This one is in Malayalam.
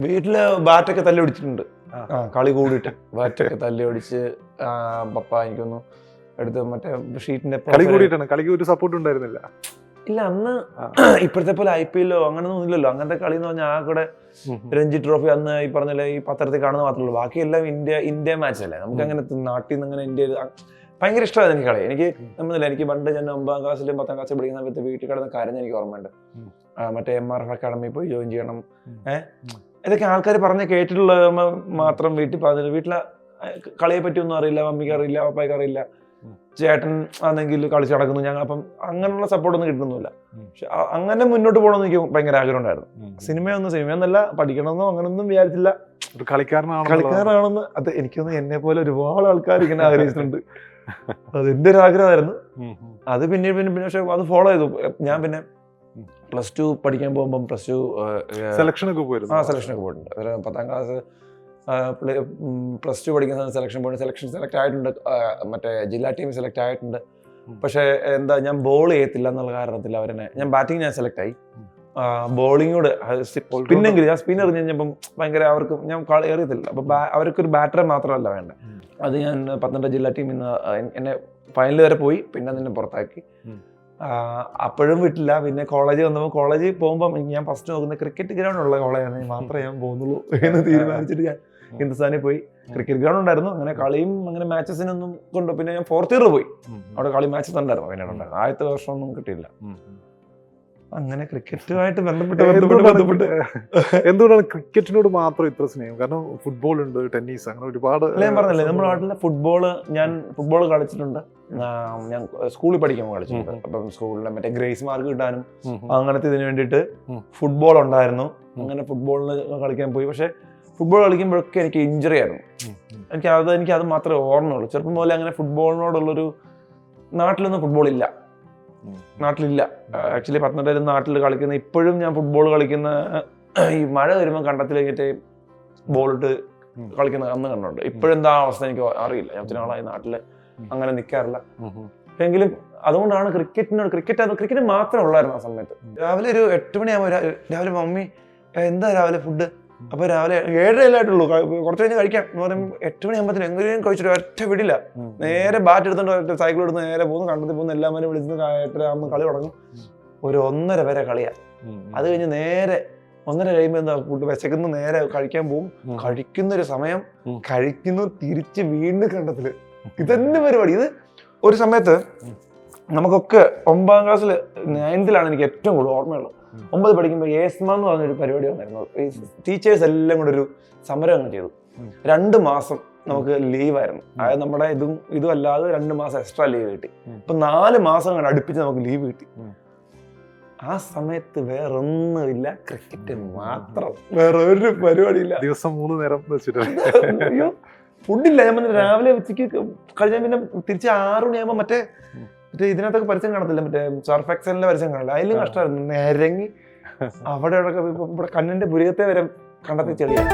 വീട്ടില് ബാറ്റൊക്കെ തല്ലി ഒടിച്ചിട്ടുണ്ട്. കളി കൂടിയിട്ട് ബാറ്റൊക്കെ തല്ലി ഒടിച്ച് പപ്പ എനിക്കൊന്നു എടുത്ത് മറ്റേ ഷീറ്റിന്റെ കളിക്ക് ഒരു സപ്പോർട്ട് ഉണ്ടായിരുന്നില്ല. ഇല്ല, അന്ന് ഇപ്പോഴത്തെ പോലെ IPL അങ്ങനൊന്നും ഇല്ലല്ലോ. അങ്ങനത്തെ കളി എന്ന് പറഞ്ഞാൽ ആ കൂടെ രഞ്ജി ട്രോഫി അന്ന് ഈ പറഞ്ഞ ഈ പത്രത്തിൽ കാണുന്ന മാത്രമേ ഉള്ളൂ. ബാക്കിയെല്ലാം ഇന്ത്യ മാച്ച് അല്ലേ. നമുക്ക് അങ്ങനെ നാട്ടിൽ നിന്ന് അങ്ങനെ ഇന്ത്യ ഭയങ്കര ഇഷ്ടമായിരുന്നു എനിക്ക് കളി. എനിക്ക് എനിക്ക് പണ്ട് ഞാൻ 9ാം ക്ലാസ്സിലും 10ാം ക്ലാസ്സിൽ പഠിക്കുന്ന സമയത്ത് വീട്ടിൽ കിടന്ന കാര്യം എനിക്ക് ഓർമ്മയുണ്ട്. മറ്റേ MRF അക്കാഡമി പോയി ജോയിൻ ചെയ്യണം. ഇതൊക്കെ ആൾക്കാർ പറഞ്ഞ് കേട്ടിട്ടുള്ള മാത്രം വീട്ടിൽ പറഞ്ഞില്ല. വീട്ടിലെ കളിയെ പറ്റി ഒന്നും അറിയില്ല, മമ്മിക്ക് അറിയില്ല, പപ്പായ്ക്ക് അറിയില്ല. ചേട്ടൻ ആണെങ്കിൽ കളിച്ച് നടക്കുന്നു. ഞങ്ങൾ അപ്പം അങ്ങനെയുള്ള സപ്പോർട്ടൊന്നും കിട്ടുന്നില്ല. പക്ഷെ അങ്ങനെ മുന്നോട്ട് പോകണമെന്ന് എനിക്ക് ഭയങ്കര ആഗ്രഹം ഉണ്ടായിരുന്നു. സിനിമയൊന്നല്ല, പഠിക്കണമെന്നോ അങ്ങനൊന്നും വിചാരിച്ചില്ല. കളിക്കാരനാണെന്ന് അത് എനിക്കൊന്ന് എന്നെ പോലെ ഒരുപാട് ആൾക്കാർ ഇങ്ങനെ ആഗ്രഹിച്ചിട്ടുണ്ട്. അതെന്റെ ഒരു ആഗ്രഹമായിരുന്നു. അത് പിന്നെ പക്ഷെ അത് ഫോളോ ചെയ്തു. ഞാൻ പിന്നെ +2 പഠിക്കാൻ പോകുമ്പോൾ സെലക്ഷനൊക്കെ പോയിട്ടുണ്ട്. 10ാം ക്ലാസ് +2 പഠിക്കുന്ന സെലക്ഷൻ സെലക്ട് ആയിട്ടുണ്ട്. മറ്റേ ജില്ലാ ടീം സെലക്ട് ആയിട്ടുണ്ട്. പക്ഷെ എന്താ, ഞാൻ ബോൾ ചെയ്യത്തില്ല എന്നുള്ള കാരണത്തിൽ അവരെന്നെ ഞാൻ ബാറ്റിംഗ് ഞാൻ സെലക്ട് ആയി. ബോളിങ്ങോട് സ്പിന്നെങ്കിലും ഞാൻ സ്പിൻ എറിഞ്ഞ് കഴിഞ്ഞപ്പം ഭയങ്കര അവർക്ക് ഞാൻ എറിയത്തില്ല. അപ്പൊ അവർക്കൊരു ബാറ്ററെ മാത്രമല്ല വേണ്ട. അത് ഞാൻ പത്തനംതിട്ട ജില്ലാ ടീമിൽ നിന്ന് എന്നെ ഫൈനൽ വരെ പോയി. പിന്നെ നിന്നെ പുറത്താക്കി. അപ്പോഴും വിട്ടില്ല. പിന്നെ കോളേജിൽ പോകുമ്പോൾ ഞാൻ ഫസ്റ്റ് നോക്കുന്ന ക്രിക്കറ്റ് ഗ്രൗണ്ട് ഉള്ള കോളേജാണ് മാത്രമേ ഞാൻ പോകുന്നുള്ളൂ എന്ന് തീരുമാനിച്ചിട്ട് ഞാൻ ഹിന്ദുസ്ഥാനിൽ പോയി. ക്രിക്കറ്റ് ഗ്രൗണ്ട് ഉണ്ടായിരുന്നു. അങ്ങനെ കളിയും അങ്ങനെ മാച്ചസിനൊന്നും കൊണ്ടു. പിന്നെ ഞാൻ 4th ഇയർ പോയി. അവിടെ കളി മാച്ചസ് ഉണ്ടായിരുന്നു. പിന്നീട് ഉണ്ടായിരുന്നു. ആദ്യത്തെ വർഷമൊന്നും കിട്ടിയില്ല. അങ്ങനെ ക്രിക്കറ്റുമായിട്ട് ബന്ധപ്പെട്ട് എന്തുകൊണ്ടാണ് ക്രിക്കറ്റിനോട് മാത്രം ഇത്ര സ്നേഹം? കാരണം ഫുട്ബോൾ ഉണ്ട്, ടെന്നീസ്, അങ്ങനെ ഒരുപാട്. ഞാൻ പറഞ്ഞില്ലേ, നമ്മുടെ നാട്ടിലെ ഞാൻ ഫുട്ബോൾ കളിച്ചിട്ടുണ്ട്. ഞാൻ സ്കൂളിൽ പഠിക്കുമ്പോൾ കളിച്ചിട്ടുണ്ട്. അപ്പം സ്കൂളിലെ മറ്റേ ഗ്രേസ് മാർക്ക് കിട്ടാനും അങ്ങനത്തെ ഇതിന് വേണ്ടിയിട്ട് ഫുട്ബോൾ ഉണ്ടായിരുന്നു. അങ്ങനെ ഫുട്ബോളിന് കളിക്കാൻ പോയി. പക്ഷെ ഫുട്ബോൾ കളിക്കുമ്പോഴൊക്കെ എനിക്ക് ഇഞ്ചറി ആയിരുന്നു. എനിക്ക് അത് മാത്രമേ ഓർമ്മയുള്ളൂ. ചെറുപ്പം പോലെ അങ്ങനെ ഫുട്ബോളിനോടുള്ളൊരു നാട്ടിലൊന്നും ഫുട്ബോൾ ഇല്ല. നാട്ടിലില്ല. ആക്ച്വലി പത്തനംതിട്ടയിൽ നാട്ടിൽ കളിക്കുന്ന ഇപ്പോഴും ഞാൻ ഫുട്ബോൾ കളിക്കുന്ന ഈ മഴ വരുമ്പോൾ കണ്ടത്തിലേക്കിട്ട് ബോളിട്ട് കളിക്കുന്ന അന്ന് കണ്ടുണ്ട്. ഇപ്പോഴെന്താ അവസ്ഥ എനിക്ക് അറിയില്ല. ഞാൻ ഒത്തിരി നാളായി നാട്ടില് അങ്ങനെ നിൽക്കാറില്ല. എങ്കിലും അതുകൊണ്ടാണ് ക്രിക്കറ്റ് മാത്രമേ ഉള്ളായിരുന്നു ആ സമയത്ത്. രാവിലെ ഒരു 8 മണിയാകുമ്പോൾ രാവിലെ മമ്മി എന്താ രാവിലെ ഫുഡ്? അപ്പൊ രാവിലെ 7:30 കുറച്ച് കഴിഞ്ഞ് കഴിക്കാം എന്ന് പറയുമ്പോൾ 8 മണിയാകുമ്പോഴത്തേന് എങ്ങനെയും കഴിച്ചിട്ട് ഒറ്റ വിടില്ല. നേരെ ബാറ്റ് എടുത്തോണ്ട് സൈക്കിൾ എടുത്ത് നേരെ പോകുന്നു. കണ്ടത്തിൽ പോകുന്നു. എല്ലാവരും വിളിച്ച് 8:30 കളി തുടങ്ങും. ഒരു 1:30 വരെ കളിയാ. അത് കഴിഞ്ഞ് നേരെ 1:30 കഴിയുമ്പോൾ എന്താ ഫുഡ് വിശക്കുന്നു. നേരെ കഴിക്കാൻ പോകും. കഴിക്കുന്നൊരു സമയം, കഴിക്കുന്നു, തിരിച്ച് വീണ്ടും കണ്ടത്തില്. ഇതന്നെ പരിപാടി. ഇത് ഒരു സമയത്ത് നമുക്കൊക്കെ 9ാം ക്ലാസ്സിൽ 9th എനിക്ക് ഏറ്റവും കൂടുതൽ ഓർമ്മയുള്ളത്. 9 പഠിക്കുമ്പോൾ ഏസ്മ എന്ന് പറഞ്ഞൊരു പരിപാടി വന്നിരുന്നു. ടീച്ചേഴ്സ് എല്ലാം കൂടെ ഒരു സമരം അങ്ങ് ചെയ്തു. 2 മാസം നമുക്ക് ലീവായിരുന്നു. അതായത് നമ്മുടെ ഇതും അല്ലാതെ 2 മാസം എക്സ്ട്രാ ലീവ് കിട്ടി. ഇപ്പൊ 4 മാസം കണ്ട് അടുപ്പിച്ച് നമുക്ക് ലീവ് കിട്ടി. ആ സമയത്ത് വേറൊന്നുമില്ല, ക്രിക്കറ്റ് മാത്രം. വേറെ ഒരു പരിപാടിയില്ല. ദിവസം 3 നേരം അയ്യോ, ഫുഡില്ല. ഞാൻ രാവിലെ ഉച്ചയ്ക്ക് കഴിഞ്ഞാൽ പിന്നെ തിരിച്ച് 6 മണിയാകുമ്പോൾ മറ്റേ ഇതിനകത്തൊക്കെ പരസ്യം കാണത്തില്ല, മറ്റേ സർഫ് എക്സലിന്റെ പരസ്യം കാണില്ല. അതിലും കഷ്ടമായിരുന്നു. നിരങ്ങി അവിടെ ഇവിടെ കണ്ണിന്റെ പുരികത്തെ വരെ കണ്ടെത്തി ചെളിയാണ്.